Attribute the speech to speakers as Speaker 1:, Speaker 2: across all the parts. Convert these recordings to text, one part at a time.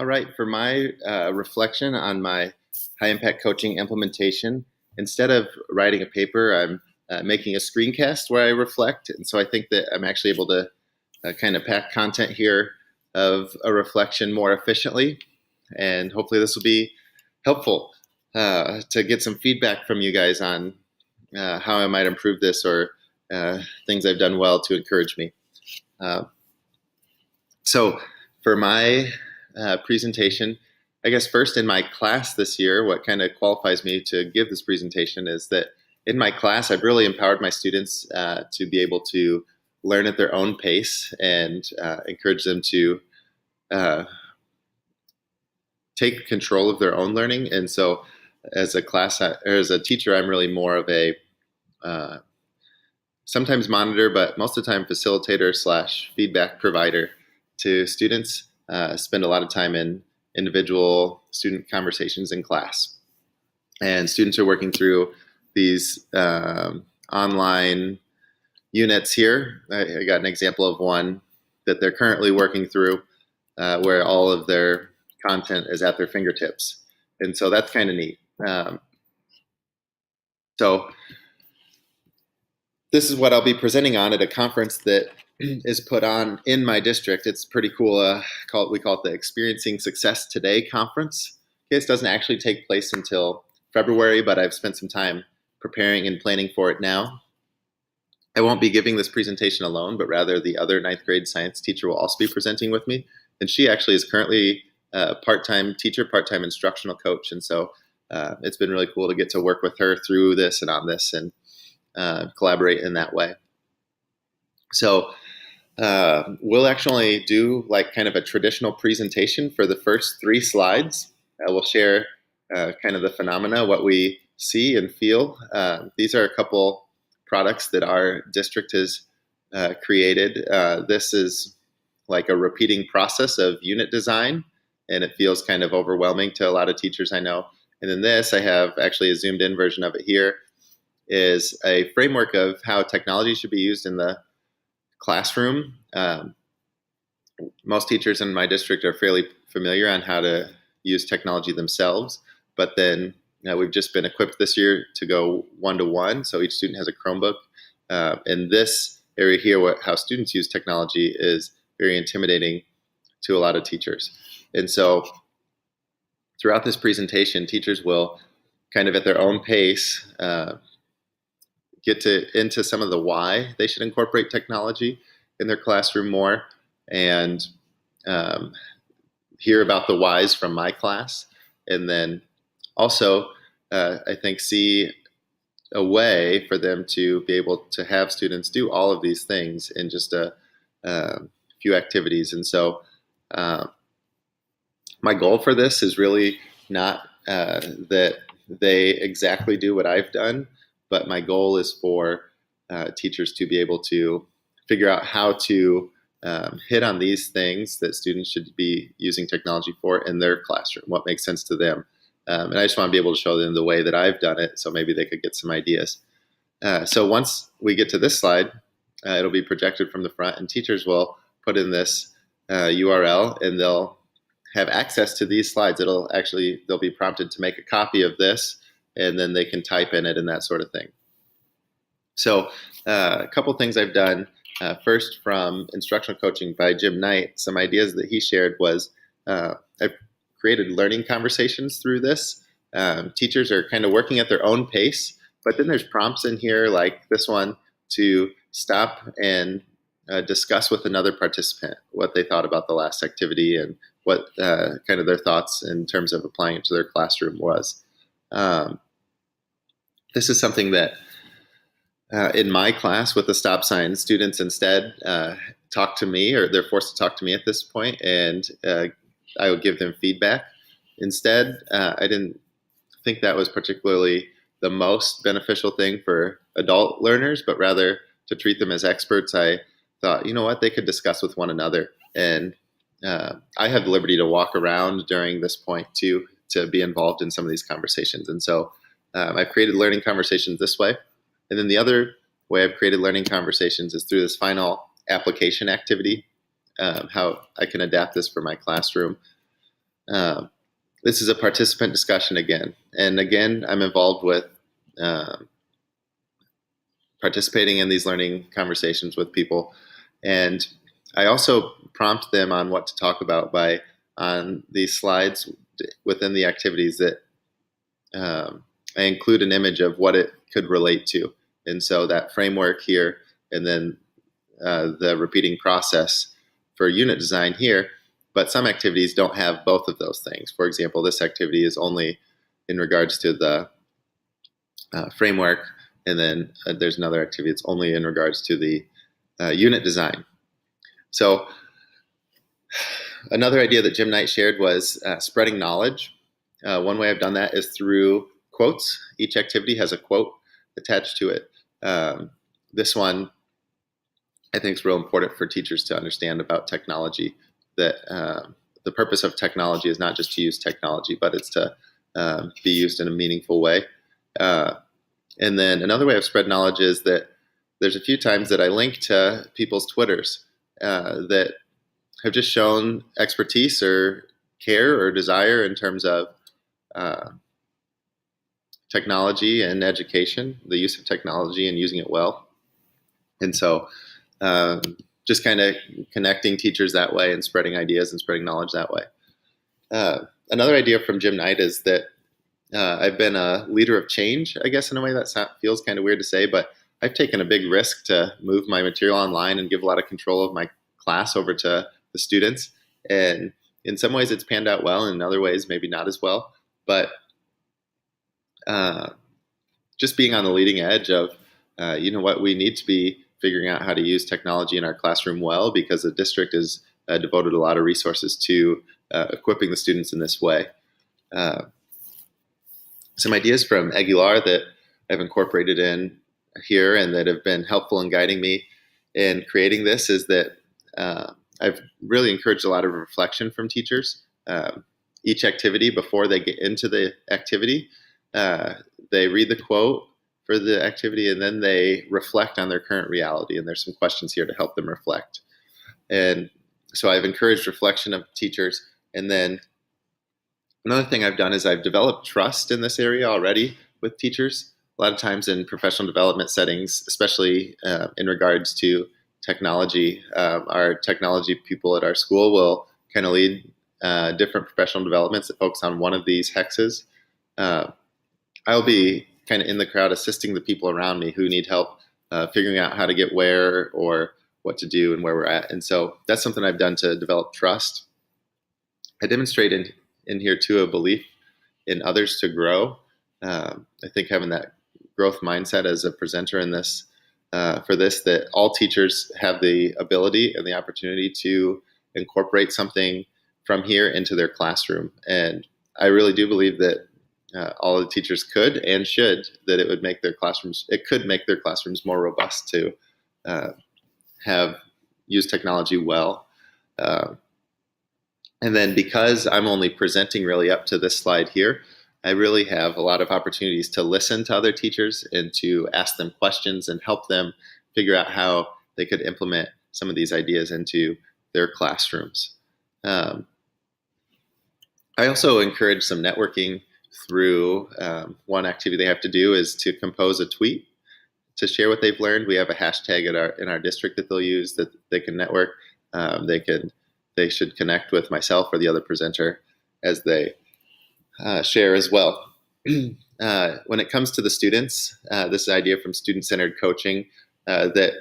Speaker 1: All right, for my reflection on my high impact coaching implementation, instead of writing a paper, I'm making a screencast where I reflect. And so I think that I'm actually able to kind of pack content here of a reflection more efficiently. And hopefully, this will be helpful to get some feedback from you guys on how I might improve this or things I've done well to encourage me. Uh, so, for my presentation, I guess first in my class this year, what kind of qualifies me to give this presentation is that in my class, I've really empowered my students to be able to learn at their own pace and encourage them to uh, take control of their own learning. And so, as a class or as a teacher, I'm really more of a sometimes monitor, but most of the time facilitator / feedback provider to students. Spend a lot of time in individual student conversations in class. And students are working through these online units here. I got an example of one that they're currently working through where all of their content is at their fingertips. And so that's kind of neat. So this is what I'll be presenting on at a conference that is put on in my district. It's pretty cool. We call it the Experiencing Success Today conference. This doesn't actually take place until February, but I've spent some time preparing and planning for it now. I won't be giving this presentation alone, but rather the other ninth grade science teacher will also be presenting with me. And she actually is currently a part-time teacher, part-time instructional coach. And so it's been really cool to get to work with her through this and on this and collaborate in that way. So we'll actually do like kind of a traditional presentation for the first 3 slides. We'll share kind of the phenomena, what we see and feel. These are a couple products that our district has created. This is like a repeating process of unit design, and it feels kind of overwhelming to a lot of teachers I know. And then this, I have actually a zoomed in version of it here, is a framework of how technology should be used in the classroom. Most teachers in my district are fairly familiar on how to use technology themselves, but then we've just been equipped this year to go one-to-one, so each student has a Chromebook. And this area here, how students use technology, is very intimidating to a lot of teachers. And so throughout this presentation, teachers will kind of at their own pace get into some of the why they should incorporate technology in their classroom more, and hear about the whys from my class, and then also I think see a way for them to be able to have students do all of these things in just a few activities. And so my goal for this is really not that they exactly do what I've done, but my goal is for teachers to be able to figure out how to hit on these things that students should be using technology for in their classroom, what makes sense to them. And I just want to be able to show them the way that I've done it, so maybe they could get some ideas. So once we get to this slide, it'll be projected from the front, and teachers will put in this URL, and they'll have access to these slides. They'll be prompted to make a copy of this, and then they can type in it and that sort of thing. So a couple things I've done. First, from Instructional Coaching by Jim Knight, some ideas that he shared was I've created learning conversations through this. Teachers are kind of working at their own pace, but then there's prompts in here like this one to stop and discuss with another participant what they thought about the last activity and what kind of their thoughts in terms of applying it to their classroom was. This is something that in my class with the stop sign, students instead talk to me, or they're forced to talk to me at this point, and I would give them feedback. Instead, I didn't think that was particularly the most beneficial thing for adult learners, but rather to treat them as experts. I thought, you know what, they could discuss with one another. And I had the liberty to walk around during this point too, to be involved in some of these conversations. And so I've created learning conversations this way. And then the other way I've created learning conversations is through this final application activity, how I can adapt this for my classroom. this is a participant discussion again. And again, I'm involved with participating in these learning conversations with people. And I also prompt them on what to talk about by on these slides within the activities that I include an image of what it could relate to. And so that framework here, and then the repeating process for unit design here, but some activities don't have both of those things. For example, this activity is only in regards to the framework, and then there's another activity that's only in regards to the unit design. So another idea that Jim Knight shared was spreading knowledge. One way I've done that is through quotes. Each activity has a quote attached to it. This one I think is real important for teachers to understand about technology, that the purpose of technology is not just to use technology, but it's to be used in a meaningful way. And then another way of spread knowledge is that there's a few times that I link to people's Twitters that have just shown expertise or care or desire in terms of technology and education, the use of technology and using it well. And so just kind of connecting teachers that way and spreading ideas and spreading knowledge that way. Another idea from Jim Knight is that I've been a leader of change, I guess, in a way that feels kind of weird to say, but I've taken a big risk to move my material online and give a lot of control of my class over to the students. And in some ways it's panned out well, and in other ways maybe not as well. But just being on the leading edge of, what we need to be figuring out how to use technology in our classroom well, because the district has devoted a lot of resources to equipping the students in this way. Some ideas from Aguilar that I've incorporated in here and that have been helpful in guiding me in creating this is that I've really encouraged a lot of reflection from teachers. Each activity, before they get into the activity, they read the quote for the activity, and then they reflect on their current reality. And there's some questions here to help them reflect. And so I've encouraged reflection of teachers. And then another thing I've done is I've developed trust in this area already with teachers. A lot of times in professional development settings, especially in regards to technology, our technology people at our school will kind of lead different professional developments that focus on one of these hexes. I'll be kind of in the crowd assisting the people around me who need help figuring out how to get where or what to do and where we're at. And so that's something I've done to develop trust. I demonstrate in here too a belief in others to grow. I think having that growth mindset as a presenter in this, for this, that all teachers have the ability and the opportunity to incorporate something from here into their classroom. And I really do believe that all the teachers could and should, that it could make their classrooms more robust to have used technology well. And then because I'm only presenting really up to this slide here, I really have a lot of opportunities to listen to other teachers and to ask them questions and help them figure out how they could implement some of these ideas into their classrooms. I also encourage some networking through one activity they have to do is to compose a tweet to share what they've learned. We have a hashtag in our district that they'll use that they can network. They should connect with myself or the other presenter as they share as well. When it comes to the students, this idea from student-centered coaching that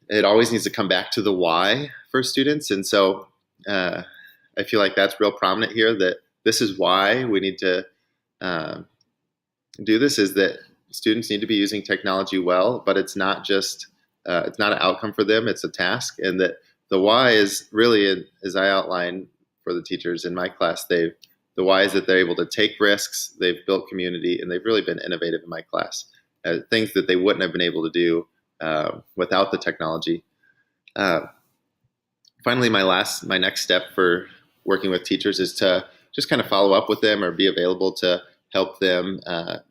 Speaker 1: it always needs to come back to the why for students. And so I feel like that's real prominent here, that this is why we need to do this, is that students need to be using technology well, but it's not just, it's not an outcome for them, it's a task. And that the why is really, as I outline for the teachers in my class, the why is that they're able to take risks, they've built community, and they've really been innovative in my class. Things that they wouldn't have been able to do without the technology. Finally, my next step for working with teachers is to just kind of follow up with them or be available to help them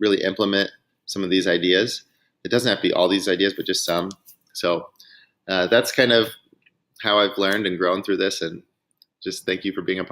Speaker 1: really implement some of these ideas. It doesn't have to be all these ideas, but just some. So that's kind of how I've learned and grown through this, and just thank you for being a part.